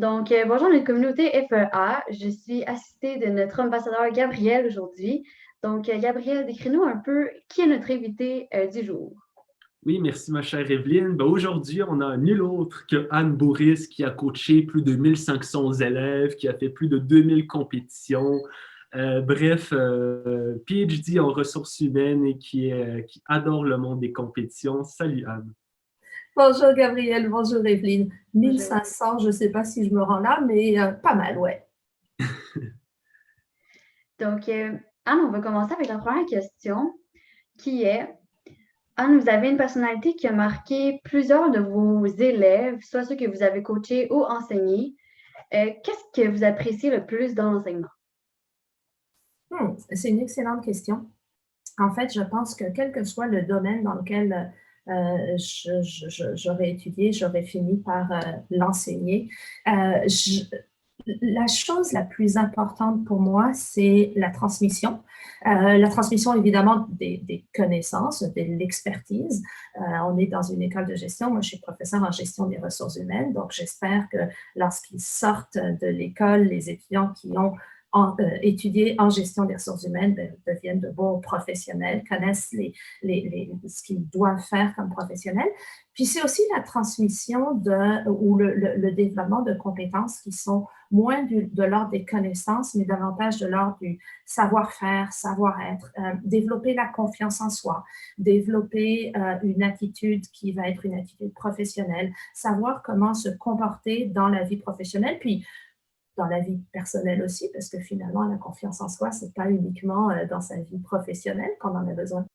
Bonjour notre communauté FEA. Je suis assistée de notre ambassadeur Gabriel aujourd'hui. Gabriel, décris-nous un peu qui est notre invité du jour. Oui, merci ma chère Evelyne. Ben, aujourd'hui, on a nul autre que Anne Bourris qui a coaché plus de 1500 élèves, qui a fait plus de 2000 compétitions. PhD en ressources humaines et qui adore le monde des compétitions. Salut Anne. Bonjour Gabriel, bonjour Evelyne. Bonjour. 1500, je ne sais pas si je me rends là, mais pas mal, ouais. Donc, Anne, on va commencer avec la première question qui est, Anne, vous avez une personnalité qui a marqué plusieurs de vos élèves, soit ceux que vous avez coachés ou enseignés. Qu'est-ce que vous appréciez le plus dans l'enseignement? C'est une excellente question. En fait, je pense que quel que soit le domaine dans lequel j'aurais étudié, j'aurais fini par l'enseigner. La chose la plus importante pour moi, c'est la transmission. La transmission, évidemment, des connaissances, de l'expertise. On est dans une école de gestion. Moi, je suis professeure en gestion des ressources humaines. Donc, j'espère que lorsqu'ils sortent de l'école, les étudiants qui ont étudié en gestion des ressources humaines deviennent de bons professionnels, connaissent ce qu'ils doivent faire comme professionnels. Puis c'est aussi la transmission ou le développement de compétences qui sont moins de l'ordre des connaissances, mais davantage de l'ordre du savoir-faire, savoir-être, développer la confiance en soi, développer une attitude qui va être une attitude professionnelle, savoir comment se comporter dans la vie professionnelle, puis dans la vie personnelle aussi, parce que finalement, la confiance en soi, ce n'est pas uniquement dans sa vie professionnelle qu'on en a besoin.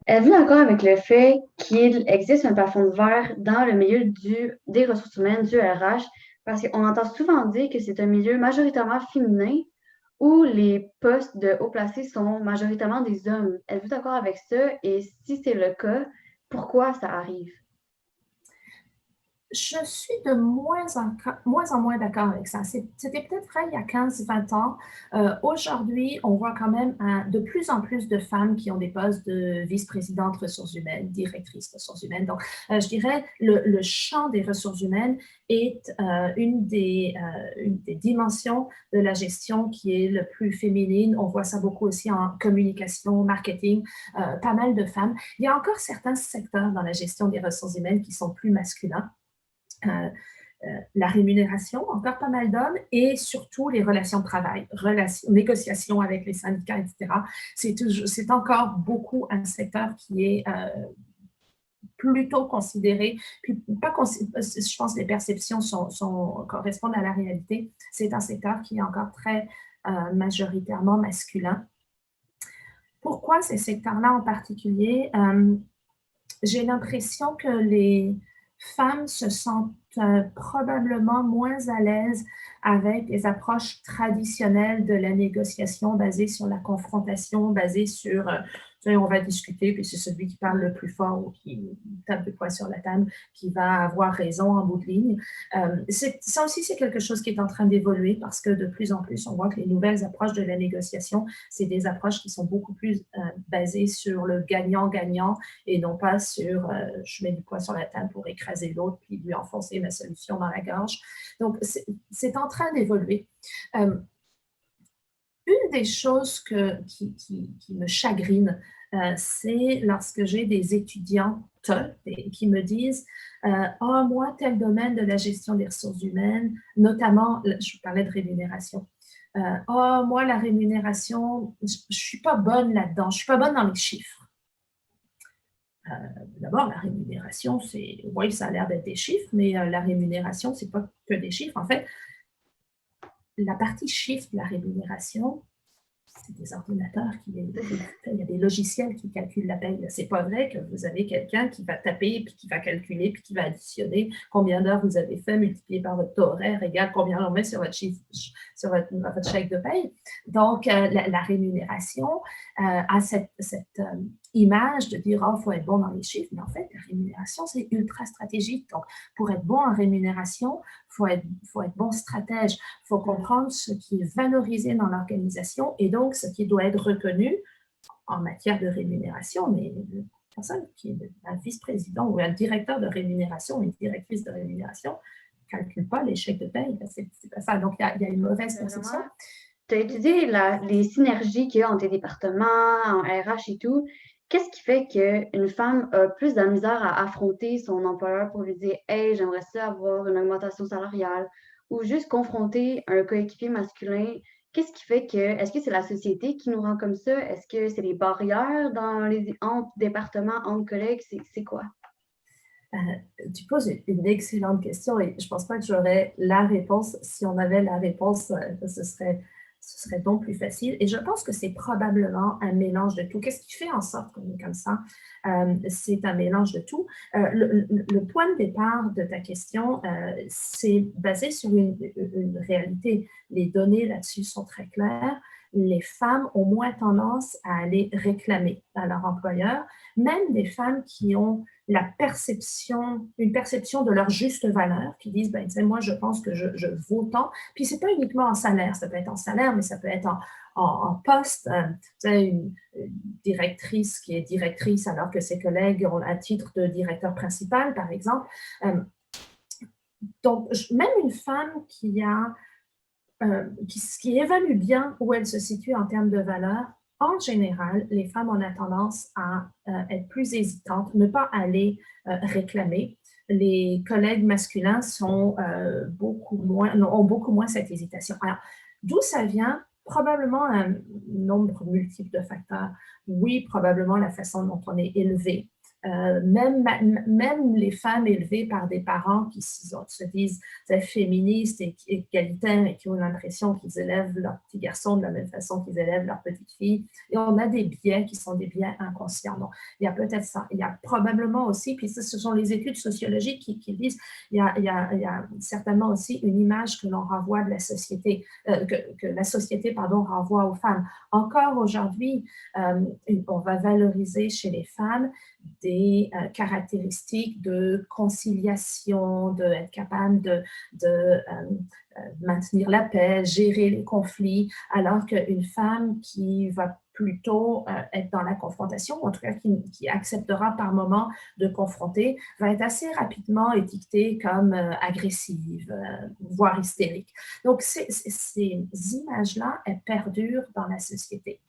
Êtes-vous d'accord avec le fait qu'il existe un plafond de verre dans le milieu des ressources humaines, du RH, parce qu'on entend souvent dire que c'est un milieu majoritairement féminin où les postes de haut placés sont majoritairement des hommes. Êtes-vous d'accord avec ça? Et si c'est le cas, pourquoi ça arrive? Je suis de moins en moins d'accord avec ça. C'était peut-être vrai il y a 15-20 ans. Aujourd'hui, on voit quand même de plus en plus de femmes qui ont des postes de vice-présidente ressources humaines, directrice ressources humaines. Donc, je dirais, le champ des ressources humaines est une des dimensions de la gestion qui est le plus féminine. On voit ça beaucoup aussi en communication, marketing, pas mal de femmes. Il y a encore certains secteurs dans la gestion des ressources humaines qui sont plus masculins. La rémunération, encore pas mal d'hommes, et surtout les relations de travail, négociations avec les syndicats, etc. C'est encore beaucoup un secteur qui est plutôt considéré, puis pas je pense que les perceptions correspondent à la réalité. C'est un secteur qui est encore très majoritairement masculin. Pourquoi ces secteurs-là en particulier? J'ai l'impression que les femmes se sentent probablement moins à l'aise avec les approches traditionnelles de la négociation basée sur la confrontation, basée sur on va discuter, puis c'est celui qui parle le plus fort ou qui tape de poing sur la table qui va avoir raison en bout de ligne. Ça aussi, c'est quelque chose qui est en train d'évoluer parce que de plus en plus, on voit que les nouvelles approches de la négociation, c'est des approches qui sont beaucoup plus basées sur le gagnant-gagnant et non pas sur je mets du poing sur la table pour écraser l'autre puis lui enfoncer ma solution dans la gorge. Donc, c'est en train d'évoluer. Une des choses qui me chagrine, c'est lorsque j'ai des étudiantes qui me disent oh, moi, tel domaine de la gestion des ressources humaines, notamment, je vous parlais de rémunération. Oh, moi, la rémunération, je ne suis pas bonne là-dedans, je ne suis pas bonne dans les chiffres. D'abord, la rémunération, oui, ça a l'air d'être des chiffres, mais la rémunération, ce n'est pas que des chiffres. En fait, la partie chiffre de la rémunération, c'est des ordinateurs il y a des logiciels qui calculent la paye. C'est pas vrai que vous avez quelqu'un qui va taper, puis qui va calculer, puis qui va additionner combien d'heures vous avez fait, multiplié par votre taux horaire, égale combien on met sur votre chèque de paye. Donc, la rémunération a cette image de dire, oh, il faut être bon dans les chiffres, mais en fait, la rémunération, c'est ultra stratégique. Donc, pour être bon en rémunération, faut être bon stratège. Il faut comprendre ce qui est valorisé dans l'organisation et donc ce qui doit être reconnu en matière de rémunération, mais personne qui est un vice-président ou un directeur de rémunération, une directrice de rémunération, ne calcule pas les chèques de paye. C'est pas ça. Donc, il y a une mauvaise perception. Tu as étudié les synergies qu'il y a entre les départements, en RH et tout. Qu'est-ce qui fait qu'une femme a plus de la misère à affronter son employeur pour lui dire « Hey, j'aimerais ça avoir une augmentation salariale » ou juste confronter un coéquipier masculin? Qu'est-ce qui fait que, est-ce que c'est la société qui nous rend comme ça? Est-ce que c'est les barrières entre départements, entre collègues? C'est quoi? Tu poses une excellente question et je ne pense pas que j'aurais la réponse. Si on avait la réponse, ce serait donc plus facile. Et je pense que c'est probablement un mélange de tout. Qu'est-ce qui fait en sorte qu'on est comme ça? C'est un mélange de tout. Le point de départ de ta question, c'est basé sur une réalité. Les données là-dessus sont très claires. Les femmes ont moins tendance à aller réclamer à leur employeur, même des femmes qui ont une perception de leur juste valeur, qui disent, ben, moi, je pense que je vaux tant. Puis, ce n'est pas uniquement en salaire, ça peut être en salaire, mais ça peut être en poste. Une directrice qui est directrice alors que ses collègues ont un titre de directeur principal, par exemple. Donc, même une femme qui évalue bien où elle se situe en termes de valeur, en général, les femmes ont tendance à être plus hésitantes, ne pas aller réclamer. Les collègues masculins ont beaucoup moins cette hésitation. Alors, d'où ça vient? Probablement un nombre multiple de facteurs. Oui, probablement la façon dont on est élevé. Même les femmes élevées par des parents qui se disent féministes et égalitaires et qui ont l'impression qu'ils élèvent leurs petits garçons de la même façon qu'ils élèvent leurs petites filles. Et on a des biais qui sont des biais inconscients. Donc, il y a peut-être ça. Il y a probablement aussi, puis ce sont les études sociologiques qui disent, il y a certainement aussi une image que l'on renvoie de la société, que la société, renvoie aux femmes. Encore aujourd'hui, on va valoriser chez les femmes des caractéristiques de conciliation, d'être capable de maintenir la paix, gérer les conflits, alors qu'une femme qui va plutôt être dans la confrontation, ou en tout cas qui acceptera par moment de confronter, va être assez rapidement étiquetée comme agressive, voire hystérique. Donc, ces images-là, elles perdurent dans la société.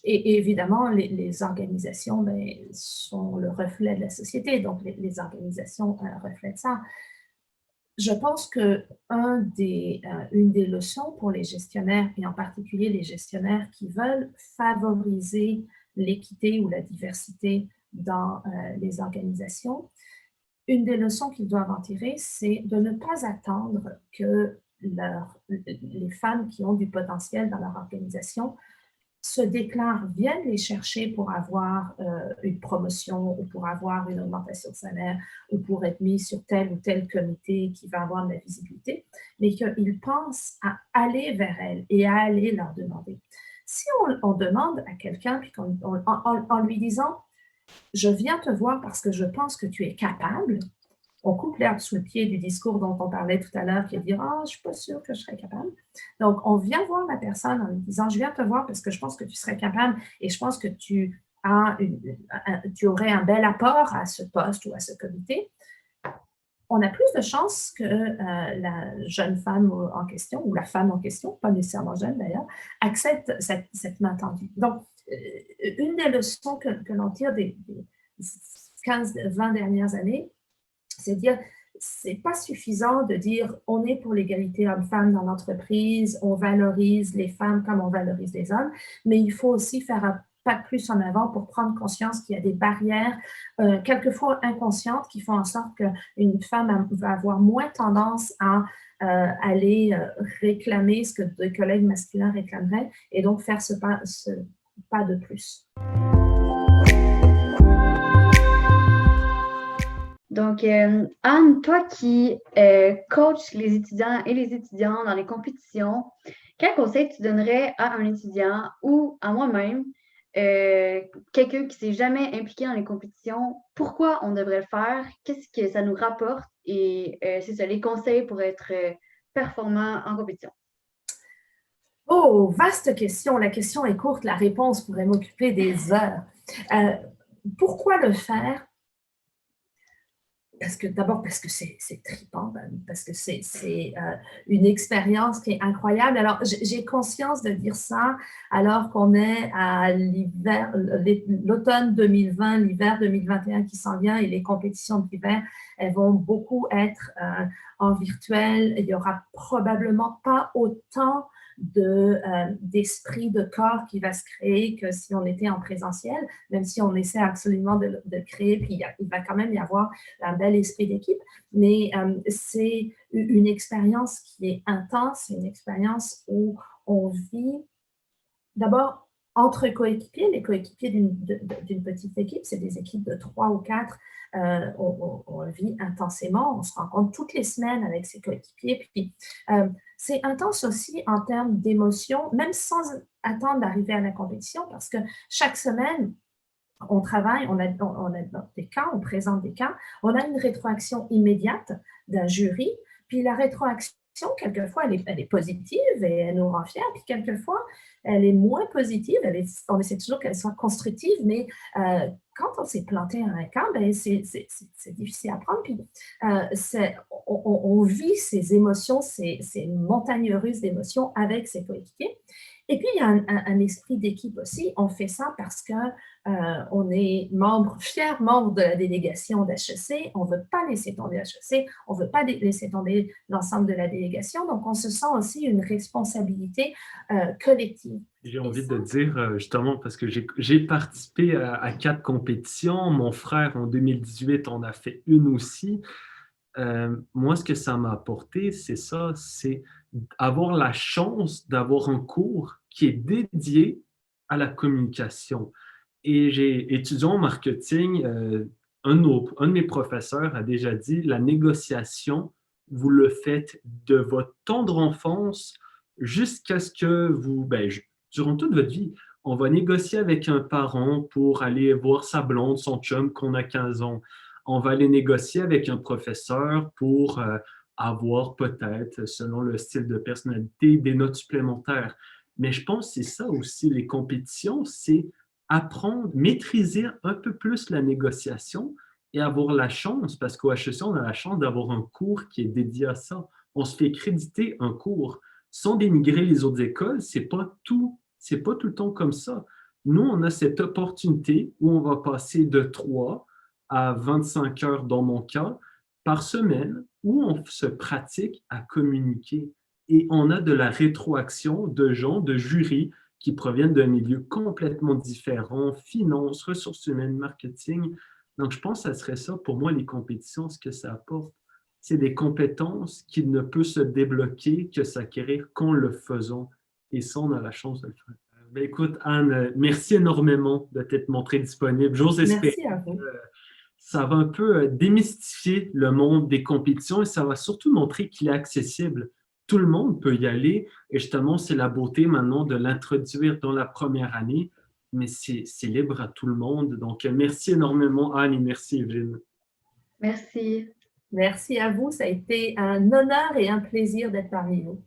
Et évidemment, les organisations sont le reflet de la société, donc les organisations reflètent ça. Je pense qu'une des leçons pour les gestionnaires, et en particulier les gestionnaires qui veulent favoriser l'équité ou la diversité dans les organisations, une des leçons qu'ils doivent en tirer, c'est de ne pas attendre que les femmes qui ont du potentiel dans leur organisation se déclarent, viennent les chercher pour avoir une promotion ou pour avoir une augmentation de salaire ou pour être mis sur tel ou tel comité qui va avoir de la visibilité, mais qu'ils pensent à aller vers elles et à aller leur demander. Si on demande à quelqu'un en lui disant « Je viens te voir parce que je pense que tu es capable », on coupe l'herbe sous le pied du discours dont on parlait tout à l'heure, qui est de dire « Ah, je ne suis pas sûre que je serais capable ». Donc, on vient voir la personne en lui disant « Je viens te voir parce que je pense que tu serais capable et je pense que tu aurais un bel apport à ce poste ou à ce comité ». On a plus de chances que la jeune femme en question, ou la femme en question, pas nécessairement jeune d'ailleurs, accepte cette main tendue. Donc, une des leçons que l'on tire des 15-20 dernières années, c'est dire, c'est pas suffisant de dire on est pour l'égalité homme-femme dans l'entreprise, on valorise les femmes comme on valorise les hommes, mais il faut aussi faire un pas de plus en avant pour prendre conscience qu'il y a des barrières, quelquefois inconscientes, qui font en sorte qu'une femme va avoir moins tendance à aller réclamer ce que des collègues masculins réclameraient et donc faire ce pas de plus. Donc, Anne, toi qui coaches les étudiants et les étudiantes dans les compétitions, quel conseil tu donnerais à un étudiant ou à moi-même, quelqu'un qui ne s'est jamais impliqué dans les compétitions, pourquoi on devrait le faire, qu'est-ce que ça nous rapporte et c'est ça, les conseils pour être performant en compétition? Oh, vaste question. La question est courte, la réponse pourrait m'occuper des heures. Pourquoi le faire? D'abord parce que c'est trippant, parce que c'est une expérience qui est incroyable. Alors, j'ai conscience de dire ça alors qu'on est à l'automne 2020, l'hiver 2021 qui s'en vient, et les compétitions d'hiver, elles vont beaucoup être en virtuel. Il n'y aura probablement pas autant d'esprit de corps qui va se créer que si on était en présentiel, même si on essaie absolument de créer, puis il va quand même y avoir un bel esprit d'équipe, mais c'est une expérience qui est intense, une expérience où on vit d'abord entre coéquipiers. Les coéquipiers d'une petite équipe, c'est des équipes de 3 ou 4, on vit intensément, on se rencontre toutes les semaines avec ses coéquipiers, puis c'est intense aussi en termes d'émotion, même sans attendre d'arriver à la compétition, parce que chaque semaine, on travaille, on a des cas, on présente des cas, on a une rétroaction immédiate d'un jury, puis la rétroaction, quelquefois, elle est positive et elle nous rend fiers, puis quelquefois, elle est moins positive, on essaie toujours qu'elle soit constructive, mais quand on s'est planté à un cas, ben, c'est difficile à prendre, puis on vit ces émotions, ces montagnes russes d'émotions avec ses coéquipiers. Et puis, il y a un esprit d'équipe aussi. On fait ça parce qu'on est fier membre de la délégation d'HEC. On ne veut pas laisser tomber HEC. On ne veut pas laisser tomber l'ensemble de la délégation. Donc, on se sent aussi une responsabilité collective. J'ai envie de dire, justement, parce que j'ai participé à 4 compétitions. Mon frère, en 2018, en a fait une aussi. Moi, ce que ça m'a apporté, c'est ça, c'est avoir la chance d'avoir un cours qui est dédié à la communication. Et j'ai étudié en marketing, un de mes professeurs a déjà dit, la négociation, vous le faites de votre tendre enfance jusqu'à ce que durant toute votre vie, on va négocier avec un parent pour aller voir sa blonde, son chum, qu'on a 15 ans. On va aller négocier avec un professeur pour avoir peut-être, selon le style de personnalité, des notes supplémentaires. Mais je pense que c'est ça aussi, les compétitions, c'est apprendre, maîtriser un peu plus la négociation et avoir la chance, parce qu'au HEC, on a la chance d'avoir un cours qui est dédié à ça. On se fait créditer un cours. Sans dénigrer les autres écoles, c'est pas tout le temps comme ça. Nous, on a cette opportunité où on va passer de 3 à 25 heures dans mon cas par semaine où on se pratique à communiquer et on a de la rétroaction de gens, de jurys qui proviennent d'un milieu complètement différent, finance, ressources humaines, marketing. Donc, je pense que ça serait ça pour moi, les compétitions, ce que ça apporte. C'est des compétences qui ne peuvent se débloquer que s'acquérir qu'en le faisant. Et ça, on a la chance de le faire. Ben, écoute, Anne, merci énormément de t'être montrée disponible. J'ose espérer que ça va un peu démystifier le monde des compétitions et ça va surtout montrer qu'il est accessible. Tout le monde peut y aller et justement, c'est la beauté maintenant de l'introduire dans la première année, mais c'est libre à tout le monde. Donc, merci énormément, Anne, et merci, Evelyne. Merci. Merci à vous. Ça a été un honneur et un plaisir d'être parmi vous.